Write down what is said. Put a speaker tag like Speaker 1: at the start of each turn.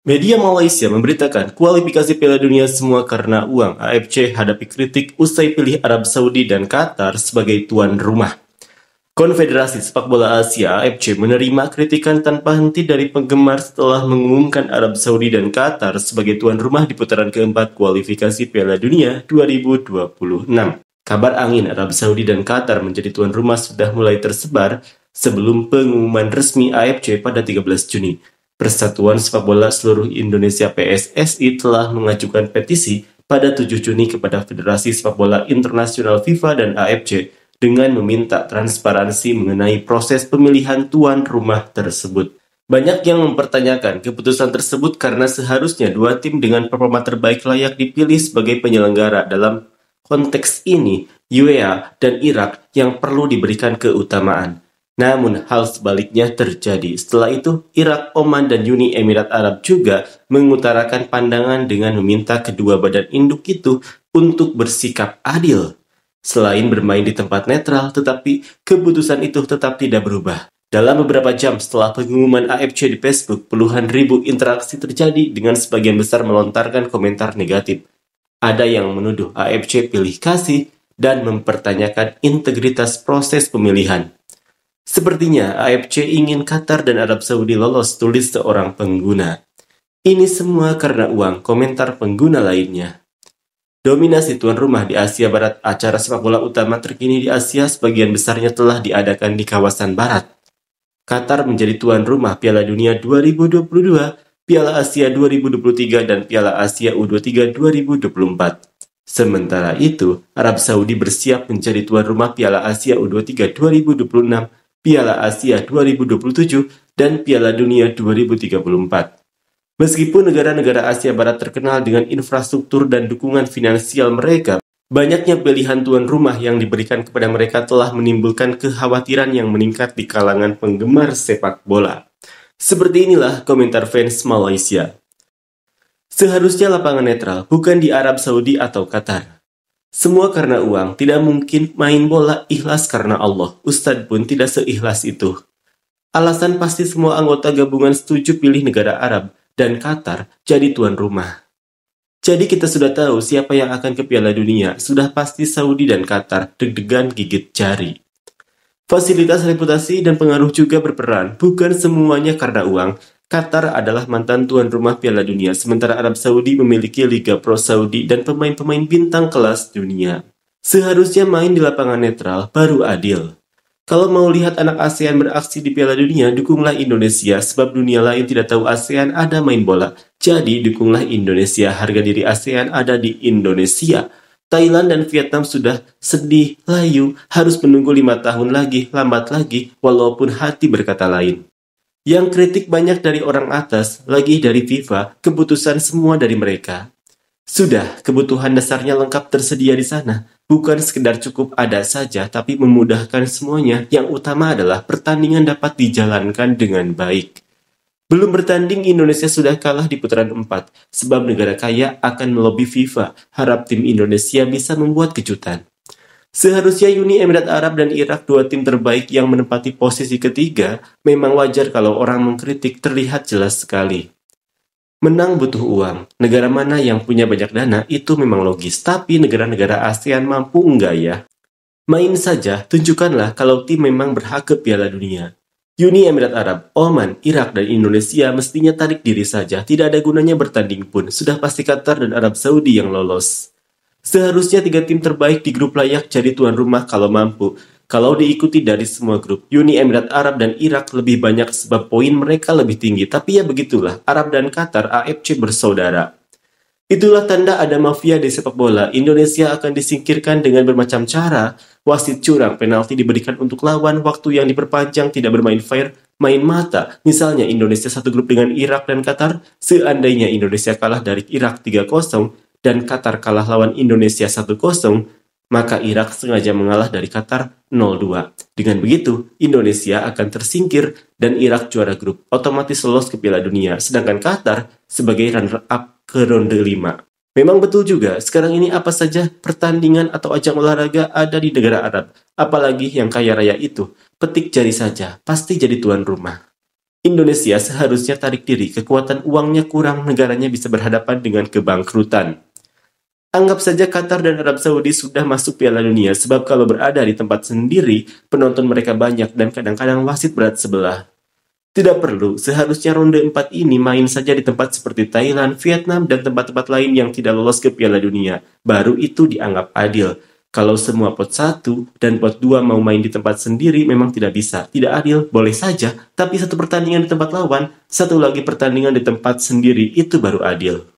Speaker 1: Media Malaysia memberitakan kualifikasi Piala Dunia semua karena uang. AFC hadapi kritik usai pilih Arab Saudi dan Qatar sebagai tuan rumah. Konfederasi Sepak Bola Asia (AFC) menerima kritikan tanpa henti dari penggemar setelah mengumumkan Arab Saudi dan Qatar sebagai tuan rumah di putaran keempat kualifikasi Piala Dunia 2026. Kabar angin Arab Saudi dan Qatar menjadi tuan rumah sudah mulai tersebar sebelum pengumuman resmi AFC pada 13 Juni. Persatuan Sepak Bola Seluruh Indonesia (PSSI) telah mengajukan petisi pada 7 Juni kepada Federasi Sepak Bola Internasional FIFA dan AFC dengan meminta transparansi mengenai proses pemilihan tuan rumah tersebut. Banyak yang mempertanyakan keputusan tersebut karena seharusnya dua tim dengan performa terbaik layak dipilih sebagai penyelenggara. Dalam konteks ini, UAE dan Irak yang perlu diberikan keutamaan. Namun hal sebaliknya terjadi. Setelah itu, Irak, Oman, dan Uni Emirat Arab juga mengutarakan pandangan dengan meminta kedua badan induk itu untuk bersikap adil. Selain bermain di tempat netral, tetapi keputusan itu tetap tidak berubah. Dalam beberapa jam setelah pengumuman AFC di Facebook, puluhan ribu interaksi terjadi dengan sebagian besar melontarkan komentar negatif. Ada yang menuduh AFC pilih kasih dan mempertanyakan integritas proses pemilihan. Sepertinya AFC ingin Qatar dan Arab Saudi lolos, tulis seorang pengguna. Ini semua karena uang, komentar pengguna lainnya. Dominasi tuan rumah di Asia Barat. Acara sepak bola utama terkini di Asia sebagian besarnya telah diadakan di kawasan Barat. Qatar menjadi tuan rumah Piala Dunia 2022, Piala Asia 2023, dan Piala Asia U23 2024. Sementara itu, Arab Saudi bersiap menjadi tuan rumah Piala Asia U23 2026, Piala Asia 2027, dan Piala Dunia 2034. Meskipun negara-negara Asia Barat terkenal dengan infrastruktur dan dukungan finansial mereka, banyaknya pilihan tuan rumah yang diberikan kepada mereka telah menimbulkan kekhawatiran yang meningkat di kalangan penggemar sepak bola. Seperti inilah komentar fans Malaysia. Seharusnya lapangan netral, bukan di Arab Saudi atau Qatar. Semua karena uang, tidak mungkin main bola ikhlas karena Allah. Ustadz pun tidak seikhlas itu. Alasan pasti semua anggota gabungan setuju pilih negara Arab dan Qatar jadi tuan rumah. Jadi kita sudah tahu siapa yang akan ke Piala Dunia. Sudah pasti Saudi dan Qatar, deg-degan gigit jari. Fasilitas, reputasi, dan pengaruh juga berperan. Bukan semuanya karena uang. Qatar adalah mantan tuan rumah Piala Dunia, sementara Arab Saudi memiliki Liga Pro Saudi dan pemain-pemain bintang kelas dunia. Seharusnya main di lapangan netral, baru adil. Kalau mau lihat anak ASEAN beraksi di Piala Dunia, dukunglah Indonesia, sebab dunia lain tidak tahu ASEAN ada main bola. Jadi dukunglah Indonesia, harga diri ASEAN ada di Indonesia. Thailand dan Vietnam sudah sedih, layu, harus menunggu 5 tahun lagi, lambat lagi, walaupun hati berkata lain. Yang kritik banyak dari orang atas, lagi dari FIFA, keputusan semua dari mereka. Sudah, kebutuhan dasarnya lengkap tersedia di sana. Bukan sekedar cukup ada saja, tapi memudahkan semuanya. Yang utama adalah pertandingan dapat dijalankan dengan baik. Belum bertanding, Indonesia sudah kalah di putaran 4, sebab negara kaya akan melobi FIFA. Harap tim Indonesia bisa membuat kejutan. Seharusnya Uni Emirat Arab dan Irak, dua tim terbaik yang menempati posisi ketiga, memang wajar kalau orang mengkritik terlihat jelas sekali. Menang butuh uang. Negara mana yang punya banyak dana itu memang logis, tapi negara-negara ASEAN mampu enggak ya? Main saja, tunjukkanlah kalau tim memang berhak ke Piala Dunia. Uni Emirat Arab, Oman, Irak, dan Indonesia mestinya tarik diri saja, tidak ada gunanya bertanding pun, sudah pasti Qatar dan Arab Saudi yang lolos. Seharusnya 3 tim terbaik di grup layak jadi tuan rumah kalau mampu. Kalau diikuti dari semua grup, Uni Emirat Arab dan Irak lebih banyak sebab poin mereka lebih tinggi. Tapi ya begitulah, Arab dan Qatar AFC bersaudara. Itulah tanda ada mafia di sepak bola. Indonesia akan disingkirkan dengan bermacam cara. Wasit curang, penalti diberikan untuk lawan, waktu yang diperpanjang, tidak bermain fair, main mata. Misalnya Indonesia satu grup dengan Irak dan Qatar. Seandainya Indonesia kalah dari Irak 3-0, dan Qatar kalah lawan Indonesia 1-0, maka Irak sengaja mengalah dari Qatar 0-2. Dengan begitu, Indonesia akan tersingkir dan Irak juara grup, otomatis lolos ke Piala Dunia, sedangkan Qatar sebagai runner-up ke ronde 5. Memang betul juga, sekarang ini apa saja pertandingan atau ajang olahraga ada di negara Arab, apalagi yang kaya raya itu, petik jari saja, pasti jadi tuan rumah. Indonesia seharusnya tarik diri, kekuatan uangnya kurang, negaranya bisa berhadapan dengan kebangkrutan. Anggap saja Qatar dan Arab Saudi sudah masuk Piala Dunia, sebab kalau berada di tempat sendiri, penonton mereka banyak dan kadang-kadang wasit berat sebelah. Tidak perlu, seharusnya ronde 4 ini main saja di tempat seperti Thailand, Vietnam, dan tempat-tempat lain yang tidak lolos ke Piala Dunia. Baru itu dianggap adil. Kalau semua pot 1 dan pot 2 mau main di tempat sendiri memang tidak bisa. Tidak adil, boleh saja, tapi satu pertandingan di tempat lawan, satu lagi pertandingan di tempat sendiri, itu baru adil.